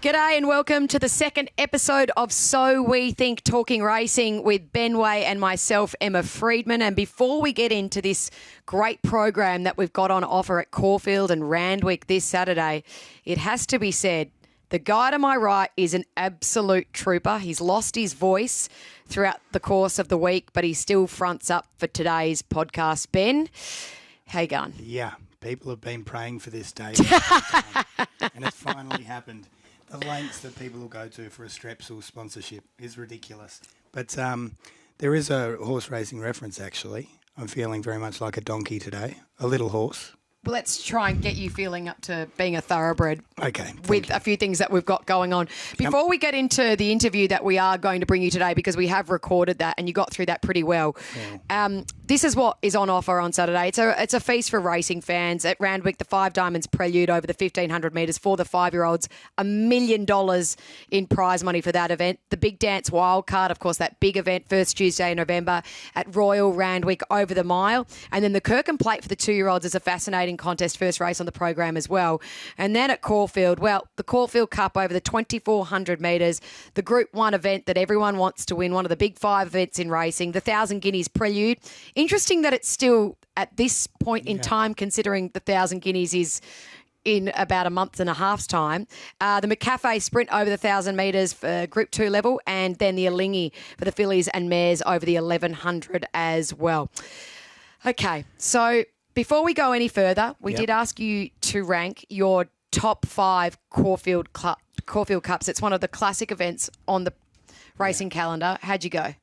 G'day and welcome to the second episode of So We Think Talking Racing with Ben Way and myself, Emma Freedman. And before we get into this great program that we've got on offer at Caulfield and Randwick this Saturday, it has to be said, the guy to my right is an absolute trooper. He's lost his voice throughout the course of the week, but he still fronts up for today's podcast. Ben, how you going? Yeah, people have been praying for this day. And it's finally happened. The lengths that people will go to for a Strepsil sponsorship is ridiculous. But there is a horse racing reference, actually. I'm feeling very much like a donkey today, a little horse. Well, let's try and get you feeling up to being a thoroughbred. Okay. With a few things that we've got going on. Before we get into the interview that we are going to bring you today, because we have recorded that and you got through that pretty well. Yeah. This is what is on offer on Saturday. It's a feast for racing fans at Randwick, the Five Diamonds Prelude over the 1,500 metres for the 5-year-olds. $1 million in prize money for that event. The Big Dance Wildcard, of course, that big event, first Tuesday in November at Royal Randwick over the mile. And then the Kirkham Plate for the 2-year-olds is a fascinating contest, first race on the program as well. And then at Caulfield, well, the Caulfield Cup over the 2,400 metres, the Group 1 event that everyone wants to win, one of the big 5 events in racing, the 1,000 Guineas Prelude. Interesting that it's still at this point in time, considering the 1,000 Guineas is in about a month and a half's time. The McCafe Sprint over the 1,000 metres for Group 2 level, and then the Alingi for the fillies and mares over the 1,100 as well. Okay, so before we go any further, we did ask you to rank your top 5 Caulfield Cups. It's one of the classic events on the racing calendar. How'd you go?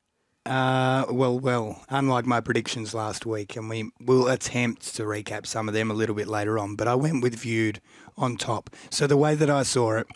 Well, unlike my predictions last week, and we will attempt to recap some of them a little bit later on, but I went with Viewed on top. So the way that I saw it,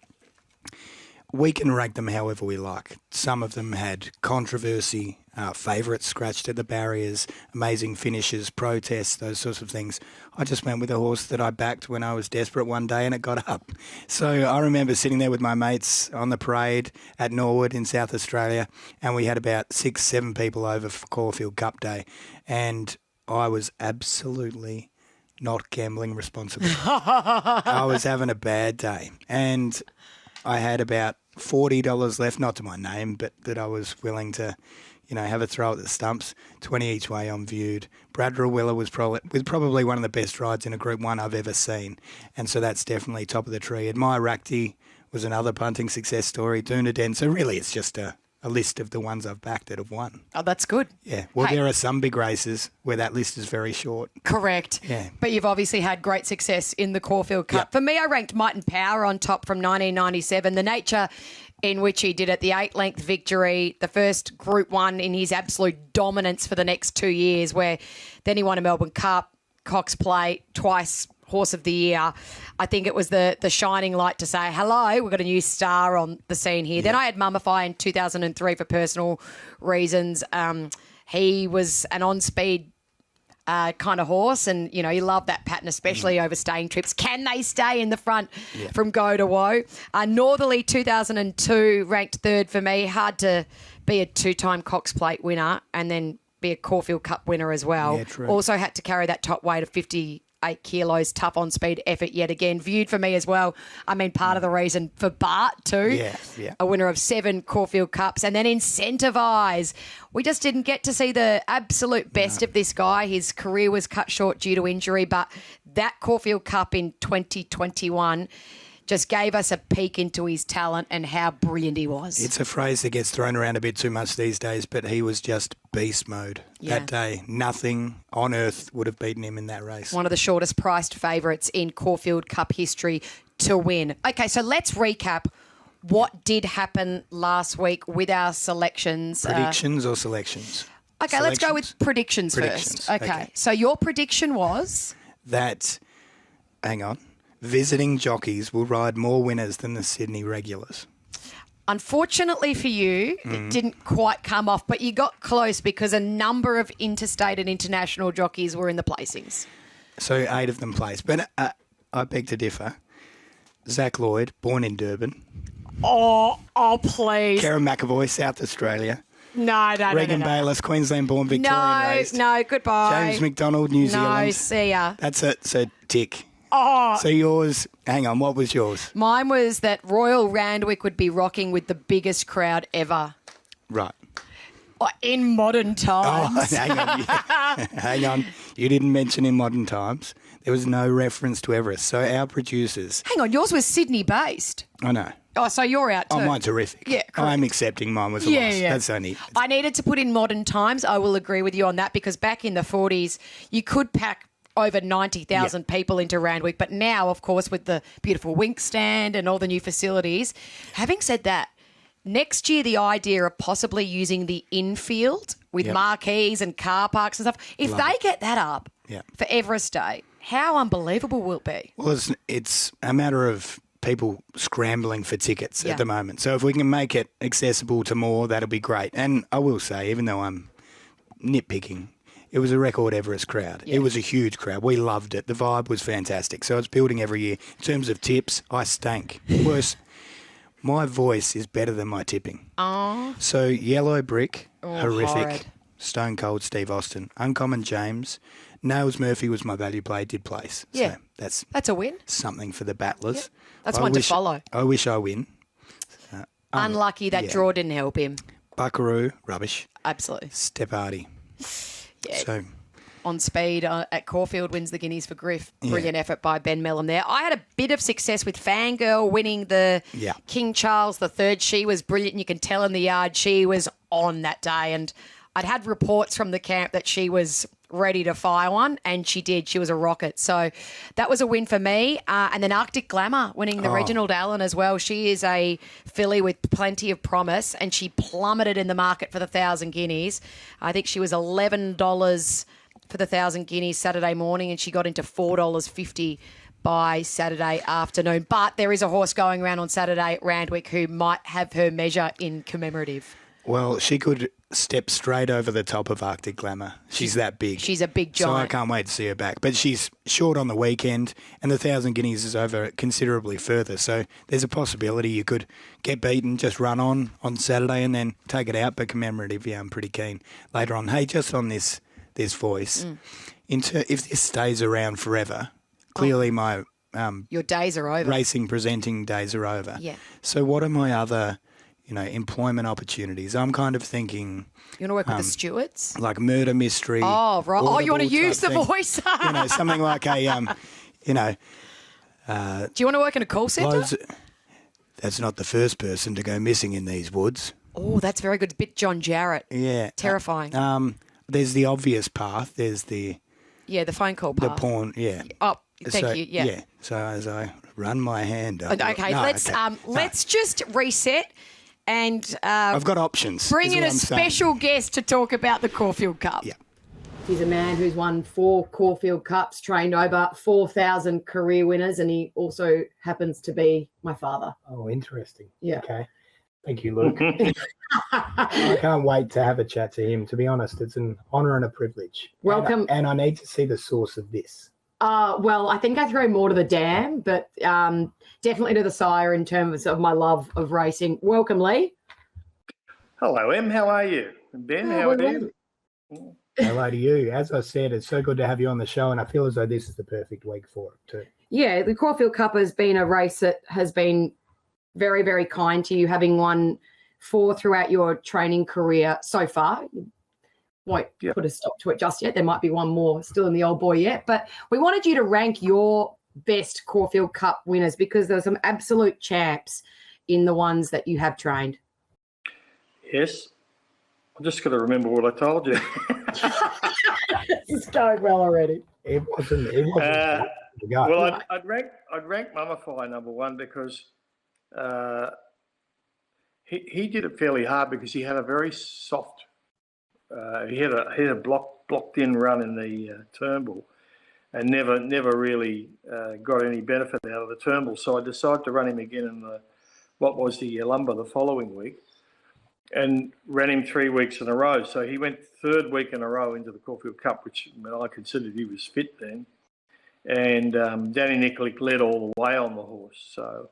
we can rank them however we like. Some of them had controversy, favourites scratched at the barriers, amazing finishes, protests, those sorts of things. I just went with a horse that I backed when I was desperate one day and it got up. So I remember sitting there with my mates on the parade at Norwood in South Australia, and we had about 6-7 people over for Caulfield Cup Day, and I was absolutely not gambling responsibly. I was having a bad day, and I had about $40 left, not to my name, but that I was willing to, have a throw at the stumps, 20 each way on Viewed. Brad Rawiller was probably one of the best rides in a Group 1 I've ever seen, and so that's definitely top of the tree. Admire Rakti was another punting success story, Dunedin. So really it's just a list of the ones I've backed that have won. Oh, that's good. Yeah. Well, there are some big races where that list is very short. Correct. Yeah. But you've obviously had great success in the Caulfield Cup. Yep. For me, I ranked Might and Power on top from 1997. The nature in which he did it, the 8-length victory, the first Group 1 in his absolute dominance for the next 2 years, where then he won a Melbourne Cup, Cox Plate, twice Horse of the Year. I think it was the shining light to say, hello, we've got a new star on the scene here. Yep. Then I had Mummify in 2003 for personal reasons. He was an on-speed kind of horse, and, you love that pattern, especially over staying trips. Can they stay in the front from go to woe? Northerly 2002 ranked 3rd for me. Hard to be a 2-time Cox Plate winner and then be a Caulfield Cup winner as well. Yeah, true. Also had to carry that top weight of 58 kilos, tough on-speed effort yet again. Viewed for me as well. I mean, part of the reason for Bart too. Yeah. A winner of 7 Caulfield Cups. And then Incentivise. We just didn't get to see the absolute best of this guy. His career was cut short due to injury, but that Caulfield Cup in 2021 just gave us a peek into his talent and how brilliant he was. It's a phrase that gets thrown around a bit too much these days, but he was just beast mode that day. Nothing on earth would have beaten him in that race. One of the shortest priced favourites in Caulfield Cup history to win. Okay, so let's recap what did happen last week with our selections. Predictions or selections? Okay, let's go with predictions first. Okay, so your prediction was? That, hang on, visiting jockeys will ride more winners than the Sydney regulars. Unfortunately for you, it didn't quite come off, but you got close because a number of interstate and international jockeys were in the placings. So 8 of them placed. But I beg to differ. Zach Lloyd, born in Durban. Oh, please. Karen McAvoy, South Australia. No. Regan Bayliss, Queensland-born, Victorian raised. No, goodbye. James McDonald, New Zealand. No, see ya. That's it. So tick. Oh. So yours, hang on, what was yours? Mine was that Royal Randwick would be rocking with the biggest crowd ever. Right. In modern times. Oh, hang on. Hang on. You didn't mention in modern times. There was no reference to Everest. So our producers... Hang on, yours was Sydney-based. I know. Oh, so you're out too. Oh, mine's horrific. Yeah, correct. I'm accepting mine was a loss. That's only... I needed to put in modern times. I will agree with you on that because back in the 40s, you could pack over 90,000 people into Randwick. But now, of course, with the beautiful wink stand and all the new facilities, having said that, next year, the idea of possibly using the infield with marquees and car parks and stuff, if they get that up for Everest Day, how unbelievable will it be? Well, it's a matter of people scrambling for tickets at the moment. So if we can make it accessible to more, that'll be great. And I will say, even though I'm nitpicking, it was a record Everest crowd. Yeah. It was a huge crowd. We loved it. The vibe was fantastic. So it's building every year. In terms of tips, I stank. Worse, my voice is better than my tipping. Oh. So Yellow Brick, horrific. Horrid. Stone Cold Steve Austin. Uncommon James. Nails Murphy was my value play, did place. Yeah. So that's a win. Something for the battlers. Yep. That's one to follow. I wish I win. Unlucky that draw didn't help him. Buckaroo, rubbish. Absolutely. Stepardi. Yeah. So on speed at Caulfield wins the Guineas for Griff. Brilliant effort by Ben Mellum there. I had a bit of success with Fangirl winning the King Charles III. She was brilliant. You can tell in the yard she was on that day. And I'd had reports from the camp that she was ready to fire one, and she did. She was a rocket. So that was a win for me. And then Arctic Glamour winning the Reginald Allen as well. She is a filly with plenty of promise, and she plummeted in the market for the 1,000 guineas. I think she was $11 for the 1,000 guineas Saturday morning, and she got into $4.50 by Saturday afternoon. But there is a horse going around on Saturday at Randwick who might have her measure in commemorative. Well, she could step straight over the top of Arctic Glamour. She's that big. She's a big giant. So I can't wait to see her back. But she's short on the weekend, and the 1,000 guineas is over considerably further. So there's a possibility you could get beaten, just run on Saturday and then take it out. But commemorative, I'm pretty keen later on. Hey, just on this voice, if this stays around forever, clearly my your days are over. Racing presenting days are over. Yeah. So what are my other employment opportunities? I'm kind of thinking... You want to work with the stewards? Like murder mystery. Oh, right. Oh, you want to use the voice? Something like a, Do you want to work in a call centre? That's not the first person to go missing in these woods. Oh, that's very good. A bit John Jarrett. Yeah. Terrifying. There's the obvious path. There's the... Yeah, the phone call path. The porn, yeah. Oh, thank you, yeah. Yeah. So as I run my hand up... Okay, let's just reset... And I've got options. Bring in a special guest to talk about the Caulfield Cup. Yeah. He's a man who's won 4 Caulfield Cups, trained over 4,000 career winners, and he also happens to be my father. Oh, interesting. Yeah. Okay. Thank you, Luke. I can't wait to have a chat to him. To be honest, it's an honour and a privilege. Welcome. And I need to see the source of this. Well, I think I throw more to the dam, but definitely to the sire in terms of my love of racing. Welcome, Lee. Hello, Em. How are you? And Ben, how are you? Hello to you. As I said, it's so good to have you on the show, and I feel as though this is the perfect week for it too. Yeah, the Caulfield Cup has been a race that has been very, very kind to you, having won 4 throughout your training career so far. Won't put a stop to it just yet. There might be one more still in the old boy yet. But we wanted you to rank your best Caulfield Cup winners because there are some absolute champs in the ones that you have trained. Yes. I'm just got to remember what I told you. It's going well already. It wasn't. Well, I'd rank Mummify number 1 because he did it fairly hard because he had a very soft. He had a blocked in run in the Turnbull, and never really got any benefit out of the Turnbull. So I decided to run him again in the Lumber the following week, and ran him 3 weeks in a row. So he went 3rd week in a row into the Caulfield Cup, which I considered he was fit then. And Danny Nikolic led all the way on the horse. So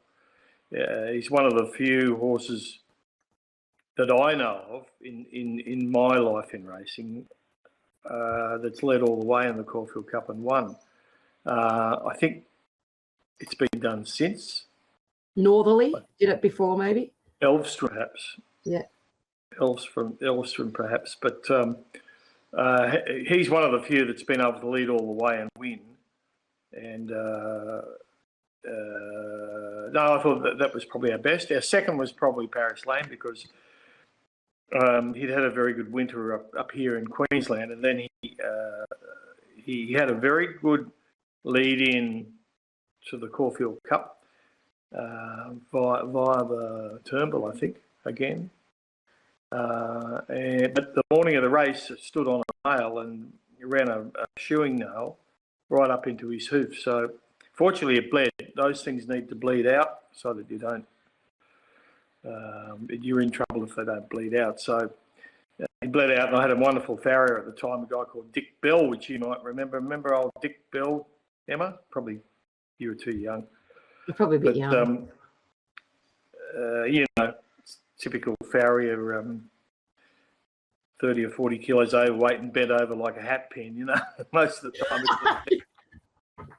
he's one of the few horses that I know of in my life in racing that's led all the way in the Caulfield Cup and won. I think it's been done since. Northerly did it before, maybe. Elvstroem, perhaps. Yeah. Elvstroem, perhaps. But he's one of the few that's been able to lead all the way and win. And no, I thought that was probably our best. Our second was probably Paris Lane because he'd had a very good winter up here in Queensland, and then he had a very good lead in to the Caulfield Cup via the Turnbull, I think, again. But the morning of the race, it stood on a nail and ran a shoeing nail right up into his hoof. So fortunately, it bled. Those things need to bleed out so that you don't. You're in trouble if they don't bleed out. So he bled out, and I had a wonderful farrier at the time, a guy called Dick Bell, which you might remember. Remember old Dick Bell, Emma? Probably you were too young. You're probably a bit young. Typical farrier, 30 or 40 kilos overweight and bent over like a hat pin, most of the time.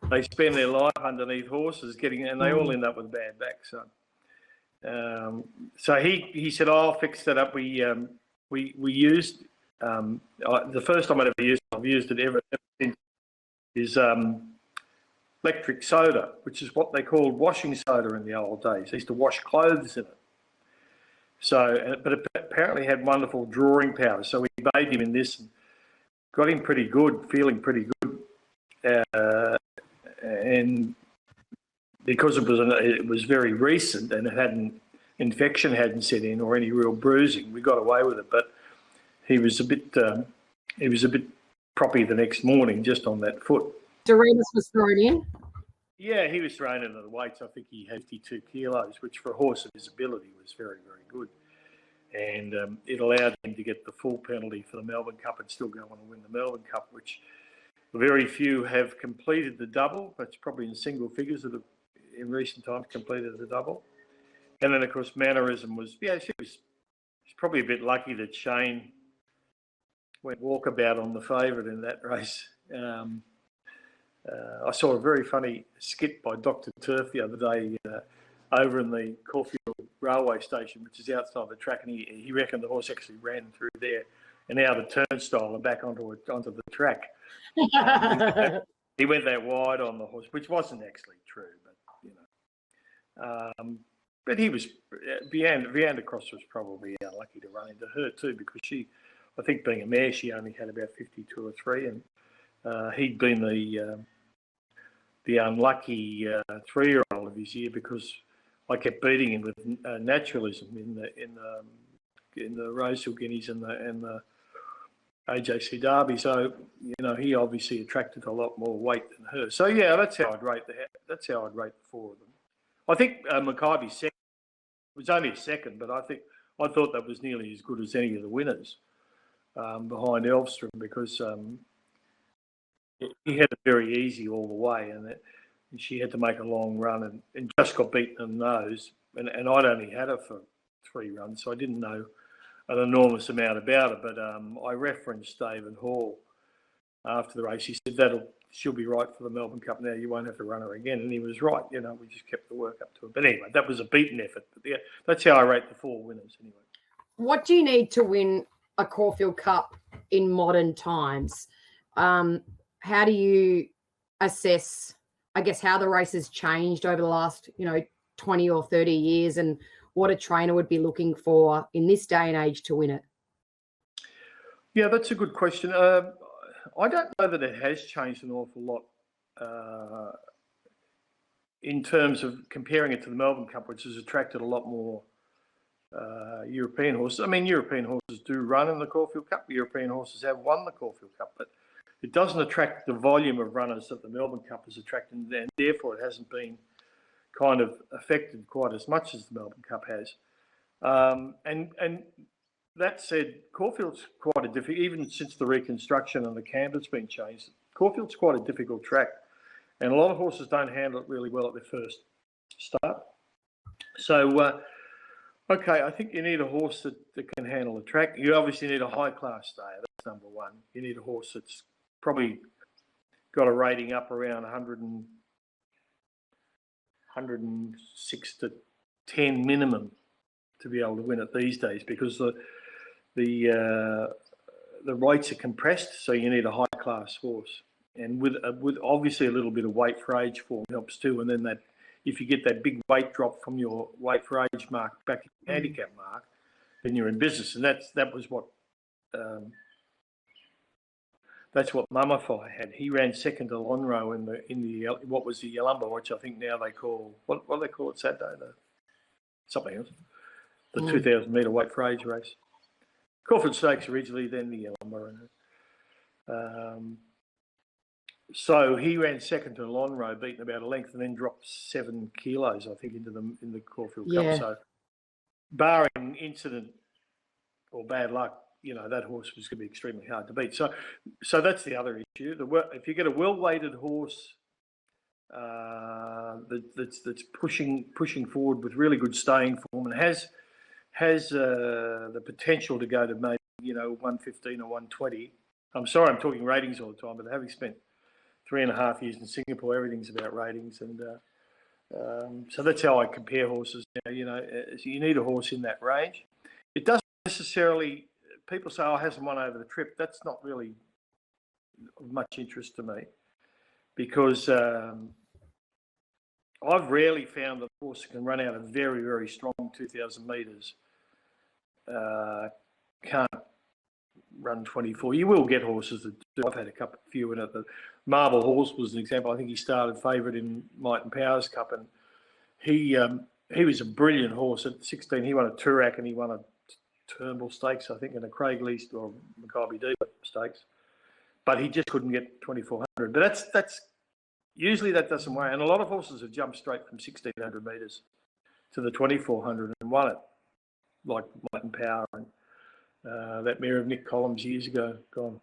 They spend their life underneath horses and they all end up with bad backs. So he said, I'll fix that up. We used, the first time I've used it ever since, is electric soda, which is what they called washing soda in the old days. They used to wash clothes in it. So, but it apparently had wonderful drawing power. So we bathed him in this and got him pretty good, feeling pretty good. And because it was very recent and infection hadn't set in or any real bruising, we got away with it. But he was a bit proppy the next morning just on that foot. Doremus was thrown in? Yeah, he was thrown into the weights. I think he had 52 kilos, which for a horse of his ability was very, very good. And it allowed him to get the full penalty for the Melbourne Cup and still go on and win the Melbourne Cup, which very few have completed the double. That's probably in single figures that have, in recent times, completed the double. And then, of course, Mannerism she's probably a bit lucky that Shane went walkabout on the favourite in that race. I saw a very funny skit by Dr. Turf the other day over in the Caulfield railway station, which is outside the track, and he reckoned the horse actually ran through there and out of turnstile and back onto the track. He went that wide on the horse, which wasn't actually true, but but he was Vianda Cross was probably unlucky to run into her too, because she, I think, being a mare, she only had about 52 or 3, and he'd been the unlucky 3-year-old of his year because I kept beating him with naturalism in the Rosehill Guineas and the AJC Derby. So he obviously attracted a lot more weight than her. So yeah, that's how I'd rate the 4 of them. I think Mackaybe's second was only a second, but I thought that was nearly as good as any of the winners behind Elvstroem, because he had it very easy all the way, and she had to make a long run and just got beaten in the nose. And I'd only had her for 3 runs, so I didn't know an enormous amount about it. But I referenced David Hall after the race. He said, she'll be right for the Melbourne Cup now. You won't have to run her again. And he was right. We just kept the work up to it. But anyway, that was a beaten effort. But yeah, that's how I rate the 4 winners anyway. What do you need to win a Caulfield Cup in modern times? How do you assess, I guess, how the race has changed over the last, 20 or 30 years, and what a trainer would be looking for in this day and age to win it? Yeah, that's a good question. I don't know that it has changed an awful lot in terms of comparing it to the Melbourne Cup, which has attracted a lot more European horses. I mean, European horses do run in the Caulfield Cup. European horses have won the Caulfield Cup, but it doesn't attract the volume of runners that the Melbourne Cup has attracted, and therefore it hasn't been kind of affected quite as much as the Melbourne Cup has. And that said, Caulfield's quite a difficult, even since the reconstruction and the canter's been changed, Caulfield's quite a difficult track, and a lot of horses don't handle it really well at their first start. So, okay, I think you need a horse that can handle the track. You obviously need a high-class stayer. That's number one. You need a horse that's probably got a rating up around 100 106 to 10 minimum to be able to win it these days, because the rates are compressed, so you need a high class horse, and with obviously a little bit of weight for age form helps too. And then that, if you get that big weight drop from your weight for age mark back to your handicap mark, then you're in business. And that was what that's what Mumify had. He ran second to Lonhro in the what was the Yalumba, which I think now they call what do they call it Saturday? Something else. The 2,000 metre weight for age race. Caulfield Stakes originally, then the Yalumba. So he ran second to Lonhro, beaten about a length, and then dropped 7 kilos, I think, in the Caulfield Cup. So, barring incident or bad luck, that horse was going to be extremely hard to beat. So that's the other issue. If you get a well-weighted horse that's pushing forward with really good staying form and has the potential to go to maybe 115 or 120. I'm sorry, I'm talking ratings all the time, but having spent 3.5 years in Singapore, everything's about ratings, and so that's how I compare horses. You need a horse in that range. It doesn't necessarily. People say, "Oh, hasn't won over the trip." That's not really of much interest to me, because I've rarely found that a horse that can run out a very, very strong 2,000 metres can't run 24. You will get horses that do. I've had a few in it. The Marble Horse was an example. I think he started favourite in Might and Powers Cup, and he was a brilliant horse at 16. He won a Toorak and he won a Turnbull Stakes, I think, and a Craig Least or Maccabi Deeba Stakes, but he just couldn't get 2,400. But that's usually that doesn't work. And a lot of horses have jumped straight from 1,600 metres to the 2,400 and won it, like Might and Power and that mare of Nick Collins years ago, gone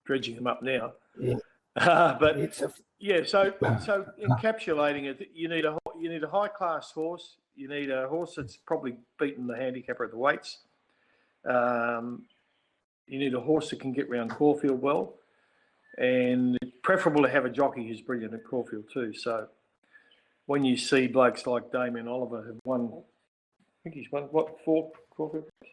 dredging him up now. Yeah. But so encapsulating it, you need a high class horse. You need a horse that's probably beaten the handicapper at the weights. You need a horse that can get round Caulfield well, and it's preferable to have a jockey who's brilliant at Caulfield too. So when you see blokes like Damien Oliver have won, I think he's won 4 Caulfield Cups?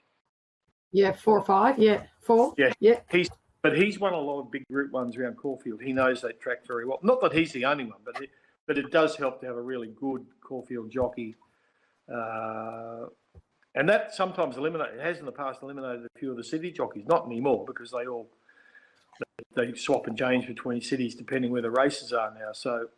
Yeah, 4 or 5. Yeah, 4. Yeah. He's won a lot of big Group 1s around Caulfield. He knows that track very well. Not that he's the only one, but it does help to have a really good Caulfield jockey. And that sometimes has in the past eliminated a few of the city jockeys. Not anymore, because they swap and change between cities depending where the races are now. So,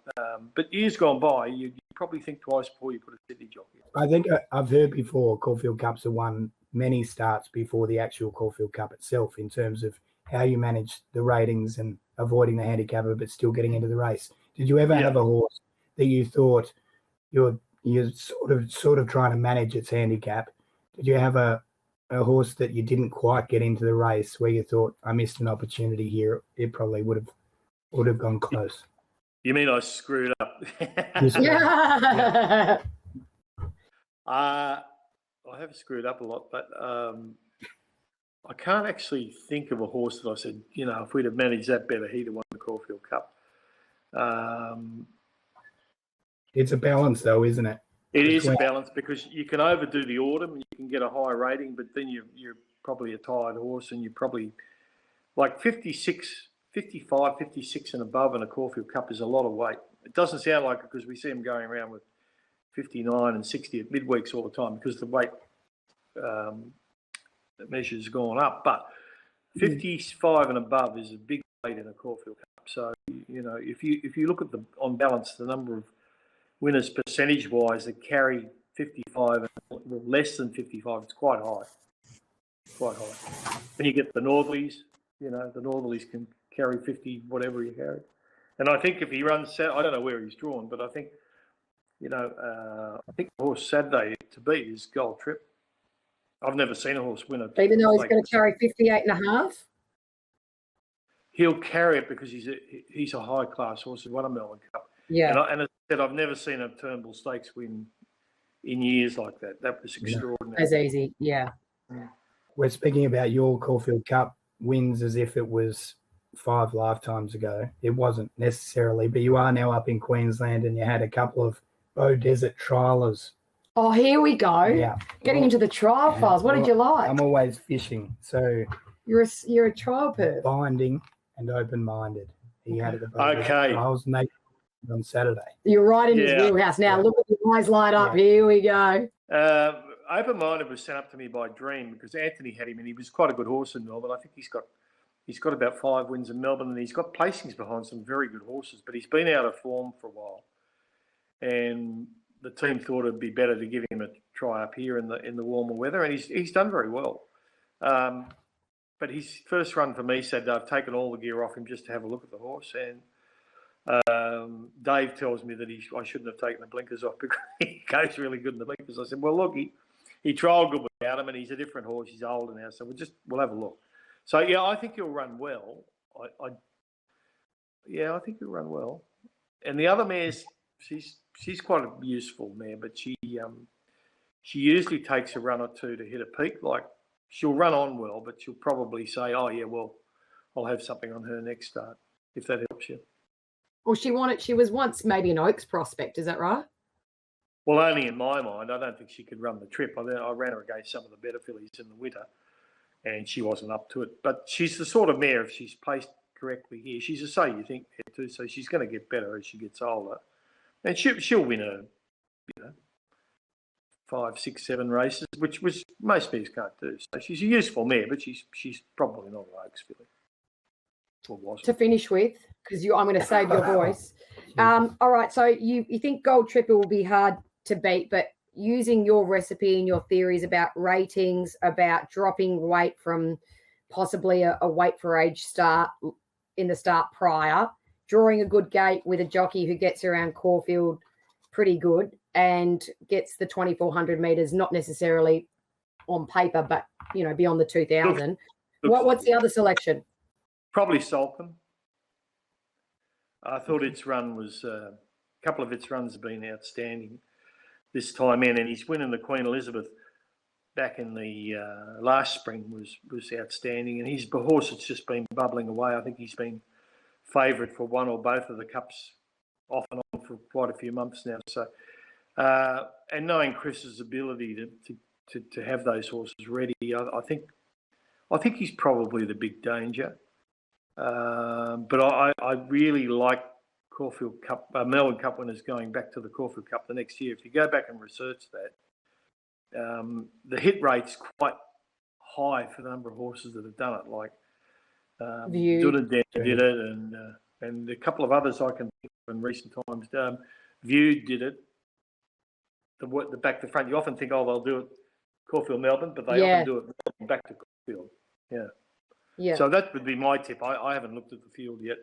but years gone by, you probably think twice before you put a city jockey. I think I've heard before Caulfield Cups have won many starts before the actual Caulfield Cup itself, in terms of how you manage the ratings and avoiding the handicapper but still getting into the race. Did you ever have a horse that you thought you're sort of trying to manage its handicap? Did you have a horse that you didn't quite get into the race where you thought, I missed an opportunity here? It probably would have gone close. You mean I screwed up? Yeah. I have screwed up a lot, but I can't actually think of a horse that I said, if we'd have managed that better, he'd have won the Caulfield Cup. It's a balance, though, isn't it? It is a balance, because you can overdo the autumn and you can get a high rating, but then you're probably a tired horse, and you're probably like 56, 55, 56 and above in a Caulfield Cup is a lot of weight. It doesn't sound like it, because we see them going around with 59 and 60 at midweeks all the time, because the weight measure has gone up. But 55 and above is a big weight in a Caulfield Cup. So, if you look at on balance, the number of winners percentage-wise that carry 55 and less than 55, it's quite high. Quite high. When you get the Northerlies, the Northerlies can carry 50, whatever you carry. And I think if he runs, I don't know where he's drawn, but I think, I think the horse Saturday to beat is Gold Trip. I've never seen a horse win it. Even though he's going to carry 58.5? He'll carry it because he's a high-class horse who won a Melbourne Cup. Yeah. And as I said, I've never seen a Turnbull Stakes win in years like that. That was extraordinary. As easy, yeah. We're speaking about your Caulfield Cup wins as if it was 5 lifetimes ago. It wasn't necessarily, but you are now up in Queensland, and you had a couple of Bow Desert Trialers. Oh, here we go. Yeah. Getting into the trial files. What did you like? I'm always fishing, so You're a trial perv. binding and open-minded. He had at the Bow Desert Okay. Trials on Saturday. You're right in his Yeah. wheelhouse. Now, Yeah. look at your eyes light up. Yeah. Here we go. Open-minded was sent up to me by Dream because Anthony had him, and he was quite a good horse in Melbourne. I think he's got about 5 wins in Melbourne, and he's got placings behind some very good horses. But he's been out of form for a while, and the team thought it'd be better to give him a try up here in the warmer weather, and he's done very well. But his first run for me said I've taken all the gear off him just to have a look at the horse, and Dave tells me that I shouldn't have taken the blinkers off because he goes really good in the blinkers. I said, well, look, he trialled good without him, and he's a different horse. He's older now, so we'll have a look. So yeah, I think he'll run well. I think he'll run well. And the other mare's she's quite a useful mare, but she usually takes a run or two to hit a peak. Like she'll run on well, but she'll probably say, oh yeah, well, I'll have something on her next start if that helps you. Well, she was once maybe an Oaks prospect. Is that right? Well, only in my mind. I don't think she could run the trip. I ran her against some of the better fillies in the winter, and she wasn't up to it. But she's the sort of mare, if she's placed correctly here, she's a say you think there too, so she's going to get better as she gets older. And she'll win 5, 6, 7 races, which most mares can't do. So she's a useful mare, but she's probably not an Oaks filly. Or wasn't. To finish with, because I'm going to save your voice. All right, so you think Gold Tripper will be hard to beat, but using your recipe and your theories about ratings, about dropping weight from possibly a weight for age start in the start prior, drawing a good gate with a jockey who gets around Caulfield pretty good and gets the 2,400 metres, not necessarily on paper, but, beyond the 2,000. What's the other selection? Probably Salcombe. I thought its run was a couple of its runs have been outstanding this time in, and he's winning the Queen Elizabeth back in the last spring was outstanding, and his horse has just been bubbling away. I think he's been favourite for one or both of the Cups off and on for quite a few months now. So, and knowing Chris's ability to have those horses ready, I think he's probably the big danger. But I really like Caulfield Cup, Melbourne Cup winners going back to the Caulfield Cup the next year. If you go back and research that, the hit rate's quite high for the number of horses that have done it. Like Dunadan did it, and a couple of others I can think of in recent times. Viewed did it. The back to front. You often think, they'll do it Caulfield Melbourne, but they often do it back to Caulfield. Yeah. Yeah. So that would be my tip. I haven't looked at the field yet,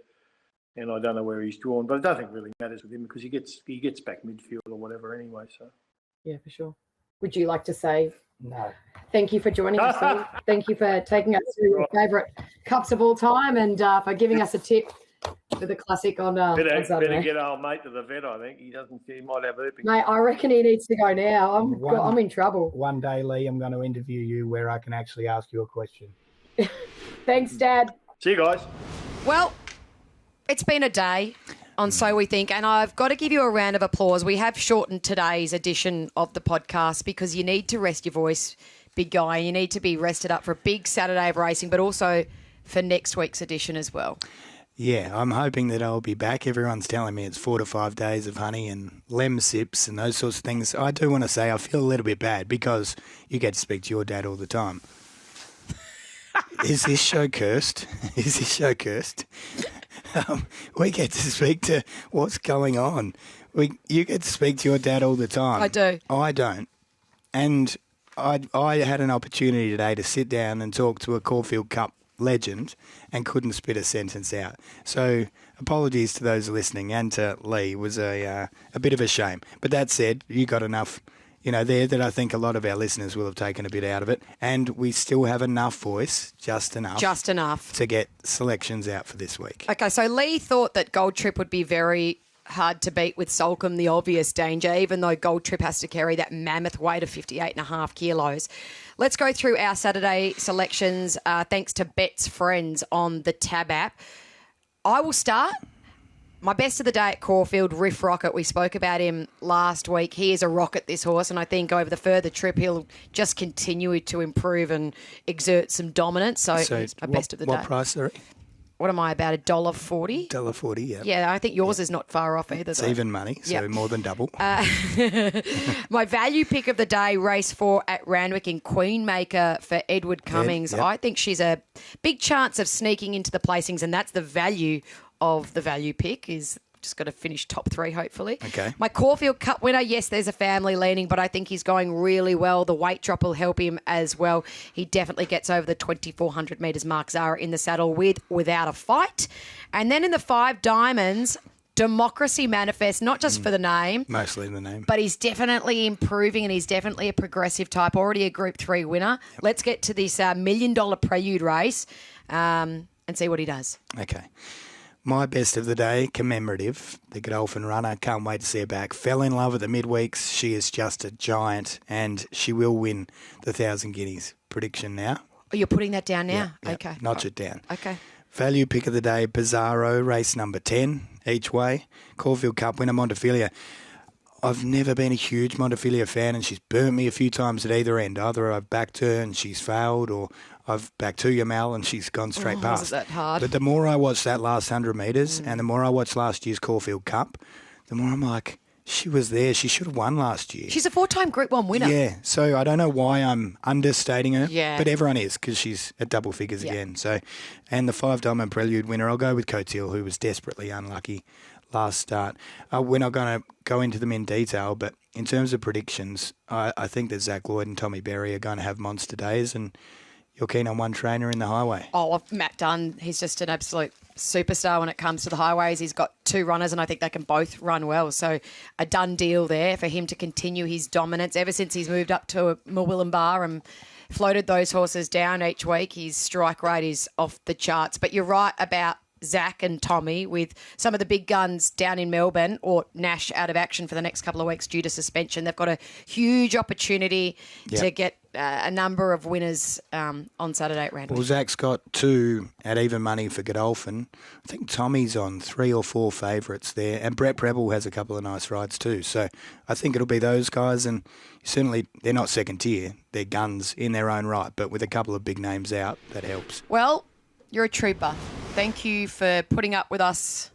and I don't know where he's drawn, but I don't think it really matters with him because he gets back midfield or whatever anyway. So yeah, for sure. Would you like to say No. thank you for joining us, Lee? Thank you for taking us through your favourite cups of all time and for giving us a tip for the classic on Saturday. Better get our mate to the vet. I think he might have herpes. Mate, I reckon he needs to go now. I'm in trouble. One day, Lee, I'm going to interview you where I can actually ask you a question. Thanks, Dad. See you guys. Well, it's been a day on So We Think, and I've got to give you a round of applause. We have shortened today's edition of the podcast because you need to rest your voice, big guy. You need to be rested up for a big Saturday of racing, but also for next week's edition as well. Yeah, I'm hoping that I'll be back. Everyone's telling me it's 4 to 5 days of honey and lem sips and those sorts of things. I do want to say I feel a little bit bad because you get to speak to your dad all the time. Is this show cursed? Is this show cursed? We get to speak to what's going on. You get to speak to your dad all the time. I do. I don't. And I had an opportunity today to sit down and talk to a Caulfield Cup legend and couldn't spit a sentence out. So apologies to those listening and to Lee. It was a bit of a shame. But that said, you got enough there that I think a lot of our listeners will have taken a bit out of it. And we still have enough voice, just enough to get selections out for this week. Okay, so Lee thought that Gold Trip would be very hard to beat with Salcombe, the obvious danger, even though Gold Trip has to carry that mammoth weight of 58.5 kilos. Let's go through our Saturday selections, thanks to Bet's friends on the Tab app. I will start. My best of the day at Caulfield, Riff Rocket. We spoke about him last week. He is a rocket, this horse, and I think over the further trip he'll just continue to improve and exert some dominance. So it's my best of the day. What price, sorry? What am I, about $1.40? $1.40, yeah. Yeah, I think yours is not far off either. It's even money, so more than double. My value pick of the day, race 4 at Randwick and Queenmaker for Edward Cummings. Yep. I think she's a big chance of sneaking into the placings, and that's the value of the value pick is just got to finish top 3, hopefully. Okay. My Caulfield Cup winner, yes, there's a family leaning, but I think he's going really well. The weight drop will help him as well. He definitely gets over the 2,400 metres mark. Zara in the saddle without a fight. And then in the Five Diamonds, Democracy Manifest, not just for the name. Mostly the name. But he's definitely improving and he's definitely a progressive type, already a Group 3 winner. Yep. Let's get to this $1 million Prelude race and see what he does. Okay. My best of the day, commemorative, the Godolphin runner. Can't wait to see her back. Fell in love at the midweeks. She is just a giant and she will win the 1,000 guineas. Prediction now. Oh, you're putting that down now? Yeah, okay. Notch it down. Okay. Value pick of the day, Bizarro, race number 10 each way. Caulfield Cup winner, Montefilia. I've never been a huge Montefilia fan and she's burnt me a few times at either end. Either I've backed her and she's failed or I've backed Yamal and she's gone straight past. Wasn't that hard? But the more I watch that last 100 metres and the more I watch last year's Caulfield Cup, the more I'm like, she was there. She should have won last year. She's a 4-time Group 1 winner. Yeah, so I don't know why I'm understating her, Yeah. but everyone is because she's at double figures again. So, and the Five Diamond Prelude winner, I'll go with Coateal, who was desperately unlucky last start. We're not going to go into them in detail, but in terms of predictions, I think that Zach Lloyd and Tommy Berry are going to have monster days, and you're keen on one trainer in the highway. Oh, Matt Dunn, he's just an absolute superstar when it comes to the highways. He's got 2 runners and I think they can both run well. So a done deal there for him to continue his dominance. Ever since he's moved up to Murwillumbah and floated those horses down each week, his strike rate is off the charts. But you're right about Zach and Tommy with some of the big guns down in Melbourne or Nash out of action for the next couple of weeks due to suspension. They've got a huge opportunity to get a number of winners on Saturday at Randwick. Well, Zach's got 2 at even money for Godolphin. I think Tommy's on 3 or 4 favourites there, and Brett Preble has a couple of nice rides too. So I think it'll be those guys, and certainly they're not second tier. They're guns in their own right, but with a couple of big names out, that helps. Well, you're a trooper. Thank you for putting up with us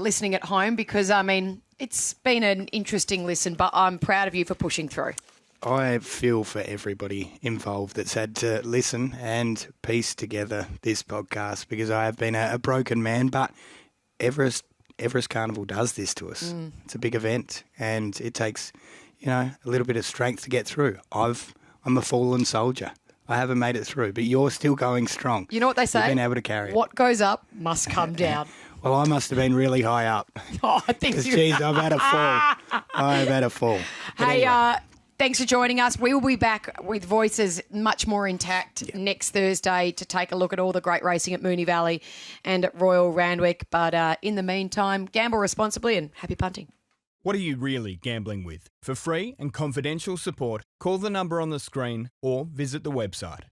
listening at home because, I mean, it's been an interesting listen, but I'm proud of you for pushing through. I feel for everybody involved that's had to listen and piece together this podcast because I have been a broken man, but Everest Carnival does this to us. It's a big event and it takes, a little bit of strength to get through. I'm a fallen soldier. I haven't made it through, but you're still going strong. You know what they say? You've been able to carry it. What goes up must come down. Well, I must have been really high up. Oh, I think Because, geez, I've had a fall. I've had a fall. But Hey, anyway. thanks for joining us. We will be back with voices much more intact next Thursday to take a look at all the great racing at Moonee Valley and at Royal Randwick. But in the meantime, gamble responsibly and happy punting. What are you really gambling with? For free and confidential support, call the number on the screen or visit the website.